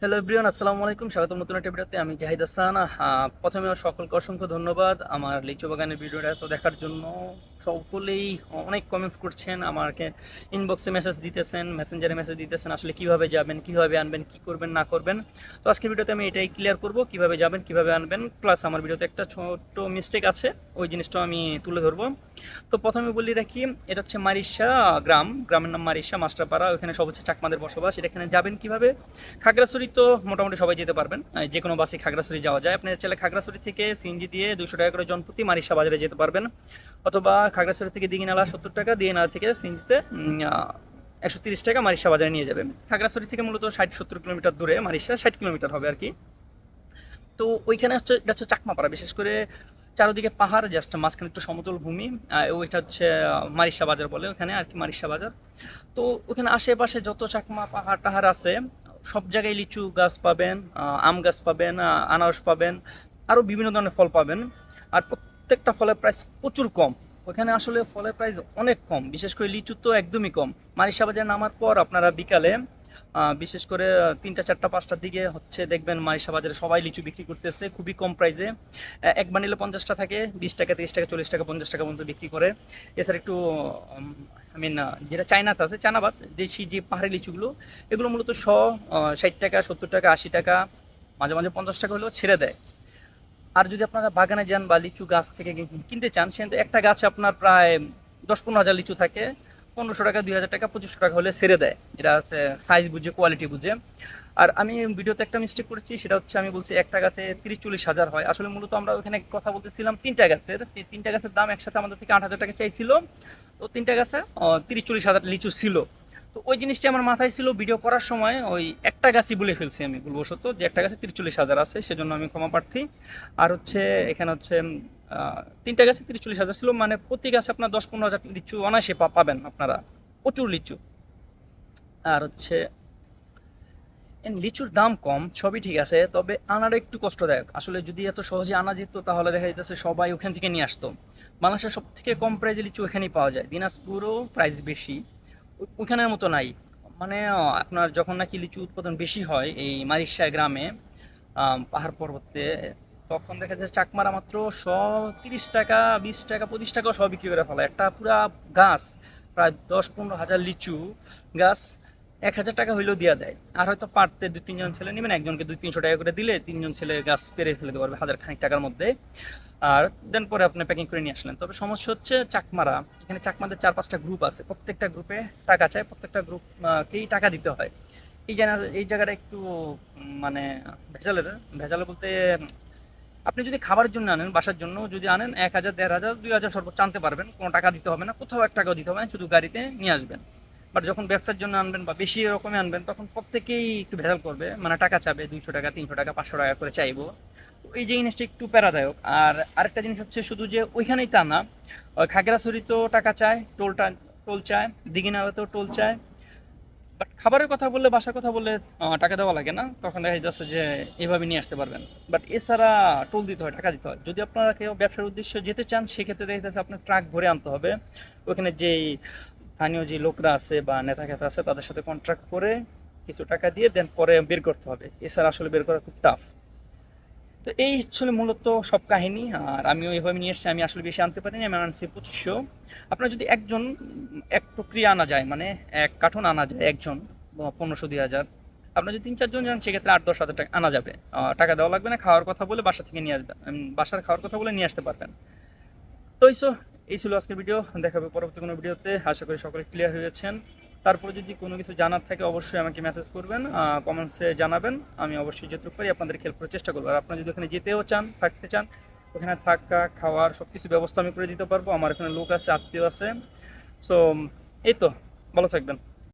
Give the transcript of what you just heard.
Hello everyone, আসসালামু আলাইকুম। স্বাগতম নতুন একটা ভিডিওতে। আমি জাহিদ হাসান। প্রথমে সকলকে অসংখ্য ধন্যবাদ আমার লিচু বাগানের ভিডিওটা তো দেখার জন্য। সকলেই অনেক কমেন্টস করছেন, আমাকে ইনবক্সে মেসেজ দিতেছেন, মেসেঞ্জারে মেসেজ দিতেছেন, আসলে কিভাবে যাবেন, কিভাবে আনবেন, কি করবেন না করবেন। তো আজকের ভিডিওতে আমি এটাই ক্লিয়ার করব, কিভাবে যাবেন, কিভাবে আনবেন, প্লাস আমার ভিডিওতে একটা ছোট্ট মিস্টেক আছে, ওই জিনিসটাও আমি তুলে ধরবো। তো প্রথমে বলি রাখি, এটা হচ্ছে মারিশা গ্রামের নাম মারিশা, মাস্টারপাড়া। ওখানে সব হচ্ছে চাকমাদের বসবাস। এখানে যাবেন কিভাবে? খাগড়াছড়ি তো মোটামুটি সবাই যেতে পারবেন, যে কোনো বাসে খাগড়াছড়ি যাওয়া যায়। আপনি চাইলে খাগড়াছড়ি থেকে সিএনজি দিয়ে 200 টাকা করে জনপ্রতি মারিশা বাজারে যেতে পারবেন, অথবা খাগড়াছড়ি থেকে দিঘিনালা 70 টাকা, দিঘিনালা থেকে সিএনজিতে 130 টাকা মারিশা বাজারে নিয়ে যাবে। খাগড়াছড়ি থেকে মূলত 60-70 কিলোমিটার দূরে, মারিশা 60 কিলোমিটার হবে আর কি। তো ওইখানে হচ্ছে, এটা হচ্ছে চাকমাপাড়া, বিশেষ করে চারদিকে পাহাড়, জাস্ট মাঝখানে একটু সমতল ভূমি। ওইটা হচ্ছে মারিশা বাজার বলে ওখানে আর কি, মারিশা বাজার। তো ওখানে আশেপাশে যত চাকমা পাহাড় টাহাড় আছে, সব জায়গায় লিচু গাছ পাবেন, আম গাছ পাবেন, আনারস পাবেন, আরও বিভিন্ন ধরনের ফল পাবেন। আর প্রত্যেকটা ফলের প্রাইস প্রচুর কম। ওখানে আসলে ফলের প্রাইস অনেক কম, বিশেষ করে লিচু তো একদমই কম। মারিশা বাজারে নামার পর আপনারা বিকালে, বিশেষ করে ৩টা ৪টা ৫টার দিকে হচ্ছে দেখবেন মারিশা বাজারে সবাই লিচু বিক্রি করতেছে খুবই কম প্রাইসে। এক বান্ডিলে ৫০টা থাকে, ২০ টাকা, ৩০ টাকা, ৪০ টাকা, ৫০ টাকা পর্যন্ত বিক্রি করে। এছাড়া একটু আই মিন যেটা চায়নাতে আছে, চায়নাবাদ দেশি যে পাহাড়ি লিচুগুলো, এগুলো মূলত ৬০ টাকা, ৭০ টাকা, ৮০ টাকা, মাঝে মাঝে ৫০ টাকা হলেও ছেড়ে দেয়। আর যদি আপনারা বাগানে যান বা লিচু গাছ থেকে কিনতে চান, সেখানে একটা গাছে আপনার প্রায় ১০-১৫ হাজার লিচু থাকে। ১৫০০ টাকা, ২০০০ টাকা, ২৫০০ টাকা হলে ছেড়ে দেয়। এটা হচ্ছে সাইজ বুঝে, কোয়ালিটি বুঝে। আর আমি ভিডিওতে একটা মিস্টেক করেছি, সেটা হচ্ছে আমি বলছি একটা গাছে ৩০-৪০ হাজার হয়। আসলে মূলত আমরা ওখানে কথা বলতেছিলাম ৩টা গাছের। ৩টা গাছের দাম একসাথে আমাদের থেকে ৮ হাজার টাকা চাইছিল। তো ৩টা গাছে ৩০-৪০ হাজার লিচু ছিল। তো ওই জিনিসটা আমার মাথায় ছিল, ভিডিও করার সময় ওই একটা গাছই বলে ফেলছি আমি ভুলবশত, যে একটা গাছে ৩০-৪০ হাজার আছে, সেজন্য আমি ক্ষমা প্রার্থী। আর হচ্ছে এখানে হচ্ছে ৩টা গাছে ৩০-৪০ হাজার ছিল, মানে প্রতি গাছে আপনার ১০-১৫ হাজার লিচু অনায়াসে পাবেন আপনারা, প্রচুর লিচু। আর হচ্ছে লিচুর দাম কম, সবই ঠিক আছে, তবে আনাটা একটু কষ্টদায়ক। আসলে যদি এত সহজে আনা যেত, তাহলে দেখা যেতেছে সবাই ওখান থেকে নিয়ে আসতো। বাংলাদেশের সব থেকে কম প্রাইসে লিচু এখানেই পাওয়া যায়, দিনাজপুরও প্রাইস বেশি, ওইখানের মতো নাই। মানে আপনার যখন নাকি লিচু উৎপাদন বেশি হয় এই মারিশা গ্রামে, পাহাড় পর্বতে, তখন দেখা যায় চাকমারা মাত্র ১৩০ টাকা, ২০ টাকা, ২৫ টাকাও সব বিক্রি করে ফেলে। একটা পুরা গাছ, প্রায় ১০-১৫ হাজার লিচু গাছ ১ হাজার টাকা হইলেও দিয়া দেয়। আর হয়তো পারতে ২-৩ জন ছেলে নেবেন, একজনকে ২00-৩০০ টাকা করে দিলে ৩ জন ছেলে গাছ পেরে ফেলে দিতে পারবে ১,০০০ খানিক টাকার মধ্যে। আর দেন পরে আপনি প্যাকিং করে নিয়ে আসলেন। তবে সমস্যা হচ্ছে চাকমারা, এখানে চাকমাদের ৪-৫টা গ্রুপ আছে, প্রত্যেকটা গ্রুপে টাকা চায়, প্রত্যেকটা গ্রুপকেই টাকা দিতে হয়। এই জায়গাটা একটু মানে ভেজালের। ভেজাল বলতে, আপনি যদি খাবারের জন্য আনেন, বাসার জন্য যদি আনেন, ১,০০০, ১,৫০০, ২,০০০ সর্বোচ্চ আনতে পারবেন, কোনো টাকা দিতে হবে না, কোথাও ১ টাকাও দিতে হবে না, শুধু গাড়িতে নিয়ে আসবেন। বাট যখন ব্যবসার জন্য আনবেন বা বেশি রকমে আনবেন, তখন প্রত্যেকেই একটু ভেজাল করবে, মানে টাকা চাবে, ২০০ টাকা, ৩০০ টাকা, ৫০০ টাকা করে চাইবো। তো এই যে জিনিসটা একটু প্যারাদায়ক। আর আরেকটা জিনিস হচ্ছে, শুধু যে ওইখানেই তা না, খাগড়াছড়িতেও টাকা চায়, টোল চায়, দিঘিনালাতেও টোল চায়। বাট খাবারের কথা বললে, বাসার কথা বললে টাকা দেওয়া লাগে না, তখন দেখা যাচ্ছে যে এভাবে নিয়ে আসতে পারবেন। বাট এছাড়া টোল দিতে হয়, টাকা দিতে হয়। যদি আপনারা কেউ ব্যবসার উদ্দেশ্যে যেতে চান, সেক্ষেত্রে দেখা যাচ্ছে আপনার ট্রাক ভরে আনতে হবে। ওখানে যেই স্থানীয় যে লোকরা আছে বা নেতা খেতা আছে, তাদের সাথে কন্ট্রাক্ট করে কিছু টাকা দিয়ে দেন পরে বের করতে হবে। এছাড়া আসলে বের করা খুব টাফ। তো এই ছিল মূলত সব কাহিনী। আর আমিও এভাবে নিয়ে এসেছি, আমি আসলে বেশি আনতে পারিনি, আমি আনছি ২৫০০। আপনার যদি একজন, এক প্রক্রিয়া আনা যায়, মানে এক কার্টন আনা যায় একজন, ১৫০০-২,০০০। আপনার যদি ৩-৪ জন যান, সেক্ষেত্রে ৮-১০ হাজার টাকা আনা যাবে। টাকা দেওয়া লাগবে না, খাওয়ার কথা বলে বাসা থেকে নিয়ে আসবেন, বাসার খাওয়ার কথা বলে নিয়ে আসতে পারবেন। তো এই ছিল আজকের ভিডিও। দেখা হবে পরবর্তী কোনো ভিডিওতে। আশা করি সকলে ক্লিয়ার হয়েছেন। তারপরে যদি কোনো কিছু জানার থাকে, অবশ্যই আমাকে মেসেজ করবেন, কমেন্টসে জানাবেন। আমি অবশ্যই যতটুকু পারি আপনাদের হেল্প করার চেষ্টা করবো। আর আপনারা যদি ওখানে যেতেও চান, থাকতে চান, ওখানে থাকা খাওয়ার সব কিছু ব্যবস্থা আমি করে দিতে পারবো। আমার এখানে লোক আছে, আত্মীয় আছে। সো এই তো, ভালো থাকবেন।